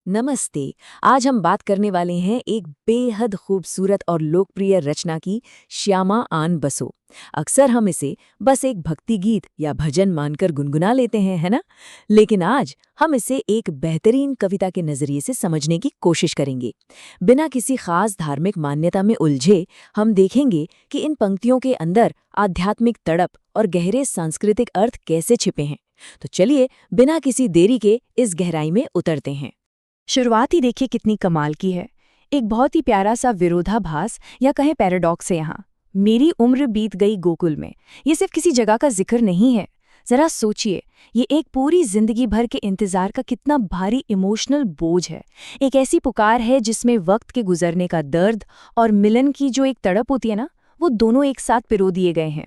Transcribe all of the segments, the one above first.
नमस्ते। आज हम बात करने वाले हैं एक बेहद खूबसूरत और लोकप्रिय रचना की, श्यामा आन बसो। अक्सर हम इसे बस एक भक्ति गीत या भजन मानकर गुनगुना लेते हैं, है ना? लेकिन आज हम इसे एक बेहतरीन कविता के नजरिए से समझने की कोशिश करेंगे। बिना किसी खास धार्मिक मान्यता में उलझे हम देखेंगे कि इन पंक्तियों के अंदर आध्यात्मिक तड़प और गहरे सांस्कृतिक अर्थ कैसे छिपे हैं। तो चलिए बिना किसी देरी के इस गहराई में उतरते हैं। शुरुआत ही देखिए कितनी कमाल की है। एक बहुत ही प्यारा सा विरोधाभास या कहें पैराडॉक्स है यहाँ। मेरी उम्र बीत गई गोकुल में, ये सिर्फ किसी जगह का जिक्र नहीं है। जरा सोचिए, ये एक पूरी जिंदगी भर के इंतजार का कितना भारी इमोशनल बोझ है। एक ऐसी पुकार है जिसमें वक्त के गुजरने का दर्द और मिलन की जो एक तड़प होती है ना, वो दोनों एक साथ पिरो दिए गए हैं।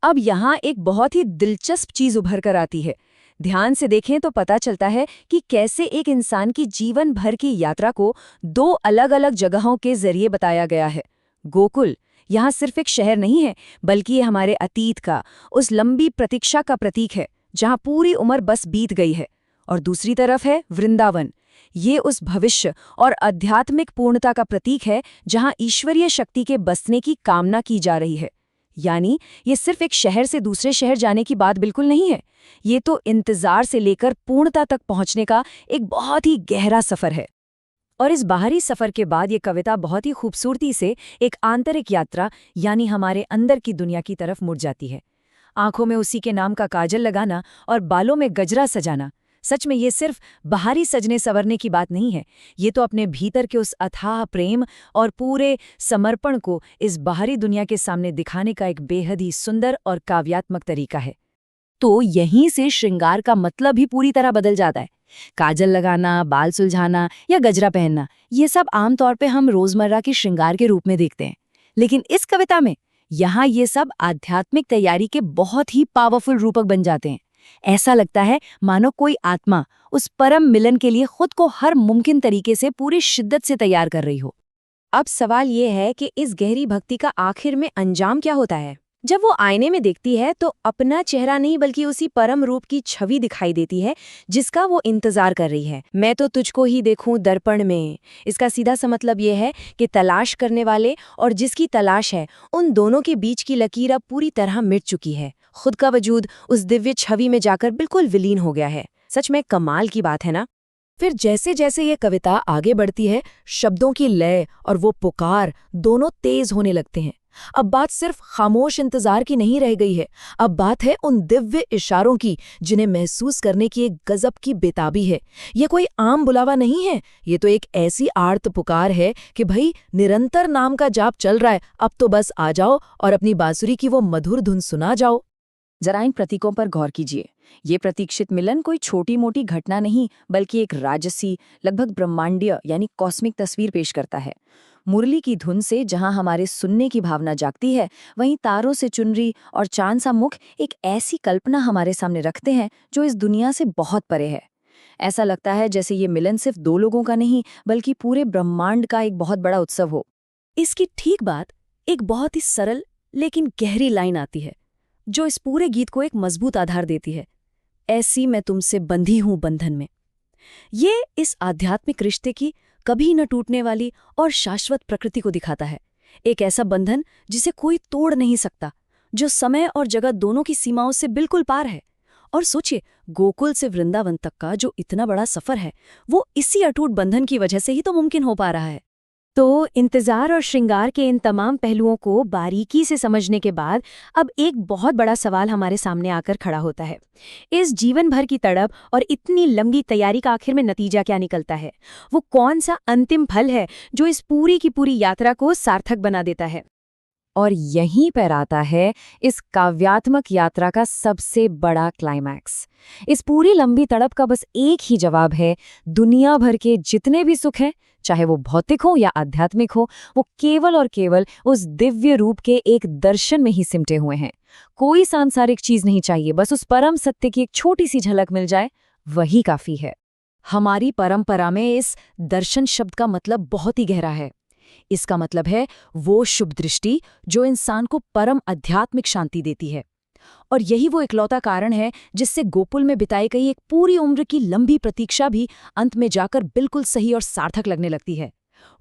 अब यहाँ एक बहुत ही दिलचस्प चीज उभर कर आती है। ध्यान से देखें तो पता चलता है कि कैसे एक इंसान की जीवन भर की यात्रा को दो अलग-अलग जगहों के जरिए बताया गया है। गोकुल यहाँ सिर्फ एक शहर नहीं है, बल्कि ये हमारे अतीत का, उस लंबी प्रतीक्षा का प्रतीक है, जहाँ पूरी उम्र बस बीत गई है। और दूसरी तरफ है वृंदावन। ये उस भविष्य और आध्यात्मिक पूर्णता का प्रतीक है, जहाँ ईश्वरीय शक्ति के बसने की कामना की जा रही है। यानी ये सिर्फ एक शहर से दूसरे शहर जाने की बात बिल्कुल नहीं है। ये तो इंतजार से लेकर पूर्णता तक पहुंचने का एक बहुत ही गहरा सफर है। और इस बाहरी सफर के बाद ये कविता बहुत ही खूबसूरती से एक आंतरिक यात्रा यानी हमारे अंदर की दुनिया की तरफ मुड़ जाती है। आंखों में उसी के नाम का काजल लगाना और बालों में गजरा सजाना, सच में ये सिर्फ बाहरी सजने संवरने की बात नहीं है। ये तो अपने भीतर के उस अथाह प्रेम और पूरे समर्पण को इस बाहरी दुनिया के सामने दिखाने का एक बेहद ही सुंदर और काव्यात्मक तरीका है। तो यहीं से श्रृंगार का मतलब ही पूरी तरह बदल जाता है। काजल लगाना, बाल सुलझाना या गजरा पहनना, ये सब आमतौर पे हम रोजमर्रा के श्रृंगार के रूप में देखते हैं। लेकिन इस कविता में यहाँ ये सब आध्यात्मिक तैयारी के बहुत ही पावरफुल रूपक बन जाते हैं। ऐसा लगता है मानो कोई आत्मा उस परम मिलन के लिए खुद को हर मुमकिन तरीके से पूरी शिद्दत से तैयार कर रही हो। अब सवाल ये है कि इस गहरी भक्ति का आखिर में अंजाम क्या होता है? जब वो आईने में देखती है तो अपना चेहरा नहीं बल्कि उसी परम रूप की छवि दिखाई देती है जिसका वो इंतजार कर रही है। मैं तो तुझको ही देखूं दर्पण में। इसका सीधा सा मतलब ये है कि तलाश करने वाले और जिसकी तलाश है, उन दोनों के बीच की लकीर अब पूरी तरह मिट चुकी है। खुद का वजूद उस दिव्य छवि में जाकर बिल्कुल विलीन हो गया है। सच में कमाल की बात है ना? फिर जैसे जैसे ये कविता आगे बढ़ती है, शब्दों की लय और वो पुकार दोनों तेज होने लगते हैं। अब बात सिर्फ खामोश इंतजार की नहीं रह गई है। अब बात है उन दिव्य इशारों की जिन्हें महसूस करने की एक गजब की बेताबी है। ये कोई आम बुलावा नहीं है, ये तो एक ऐसी आर्त पुकार है कि भाई निरंतर नाम का जाप चल रहा है, अब तो बस आ जाओ और अपनी बांसुरी की वो मधुर धुन सुना जाओ। जरा इन प्रतीकों पर गौर कीजिए। ये प्रतीक्षित मिलन कोई छोटी मोटी घटना नहीं, बल्कि एक राजसी, लगभग ब्रह्मांडीय यानी कॉस्मिक तस्वीर पेश करता है। मुरली की धुन से जहां हमारे सुनने की भावना जागती है, वहीं तारों से चुनरी और चांद सा मुख एक ऐसी कल्पना हमारे सामने रखते हैं जो इस दुनिया से बहुत परे है। ऐसा लगता है जैसे ये मिलन सिर्फ दो लोगों का नहीं, बल्कि पूरे ब्रह्मांड का एक बहुत बड़ा उत्सव हो। इसकी ठीक बात एक बहुत ही सरल लेकिन गहरी लाइन आती है, जो इस पूरे गीत को एक मजबूत आधार देती है। ऐसी मैं तुमसे बंधी हूं बंधन में। ये इस आध्यात्मिक रिश्ते की कभी न टूटने वाली और शाश्वत प्रकृति को दिखाता है। एक ऐसा बंधन जिसे कोई तोड़ नहीं सकता, जो समय और जगह दोनों की सीमाओं से बिल्कुल पार है। और सोचिए, गोकुल से वृंदावन तक का जो इतना बड़ा सफर है, वो इसी अटूट बंधन की वजह से ही तो मुमकिन हो पा रहा है। तो इंतजार और श्रृंगार के इन तमाम पहलुओं को बारीकी से समझने के बाद अब एक बहुत बड़ा सवाल हमारे सामने आकर खड़ा होता है। इस जीवन भर की तड़प और इतनी लंबी तैयारी का आखिर में नतीजा क्या निकलता है? वो कौन सा अंतिम फल है जो इस पूरी की पूरी यात्रा को सार्थक बना देता है? और यहीं पर आता है इस काव्यात्मक यात्रा का सबसे बड़ा क्लाइमैक्स। इस पूरी लंबी तड़प का बस एक ही जवाब है। दुनिया भर के जितने भी सुख हैं, चाहे वो भौतिक हो या आध्यात्मिक हो, वो केवल और केवल उस दिव्य रूप के एक दर्शन में ही सिमटे हुए हैं। कोई सांसारिक चीज नहीं चाहिए, बस उस परम सत्य की एक छोटी सी झलक मिल जाए, वही काफी है। हमारी परंपरा में इस दर्शन शब्द का मतलब बहुत ही गहरा है। इसका मतलब है वो शुभ दृष्टि जो इंसान को परम आध्यात्मिक शांति देती है। और यही वो इकलौता कारण है जिससे गोकुल में बिताई गई एक पूरी उम्र की लंबी प्रतीक्षा भी अंत में जाकर बिल्कुल सही और सार्थक लगने लगती है।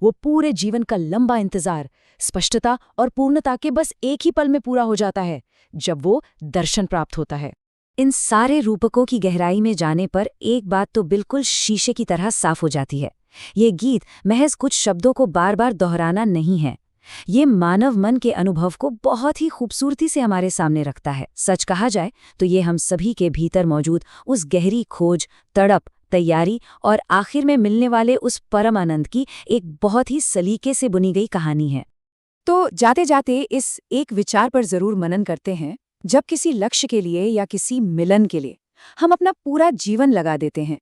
वो पूरे जीवन का लंबा इंतजार स्पष्टता और पूर्णता के बस एक ही पल में पूरा हो जाता है, जब वो दर्शन प्राप्त होता है। इन सारे रूपकों की गहराई में जाने पर एक बात तो बिल्कुल शीशे की तरह साफ हो जाती है। ये गीत महज कुछ शब्दों को बार बार दोहराना नहीं है, ये मानव मन के अनुभव को बहुत ही खूबसूरती से हमारे सामने रखता है। सच कहा जाए तो ये हम सभी के भीतर मौजूद उस गहरी खोज, तड़प, तैयारी और आखिर में मिलने वाले उस परम आनंद की एक बहुत ही सलीके से बुनी गई कहानी है। तो जाते जाते इस एक विचार पर जरूर मनन करते हैं, जब किसी लक्ष्य के लिए या किसी मिलन के लिए हम अपना पूरा जीवन लगा देते हैं,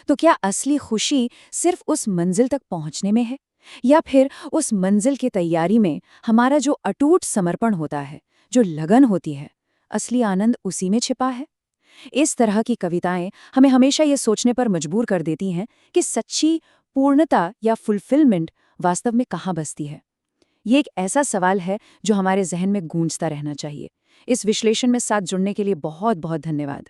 तो क्या असली खुशी सिर्फ उस मंजिल तक पहुंचने में है, या फिर उस मंजिल की तैयारी में हमारा जो अटूट समर्पण होता है, जो लगन होती है, असली आनंद उसी में छिपा है? इस तरह की कविताएं हमें हमेशा ये सोचने पर मजबूर कर देती हैं कि सच्ची पूर्णता या फुलफिलमेंट वास्तव में कहाँ बसती है। ये एक ऐसा सवाल है जो हमारे जहन में गूंजता रहना चाहिए। इस विश्लेषण में साथ जुड़ने के लिए बहुत बहुत धन्यवाद।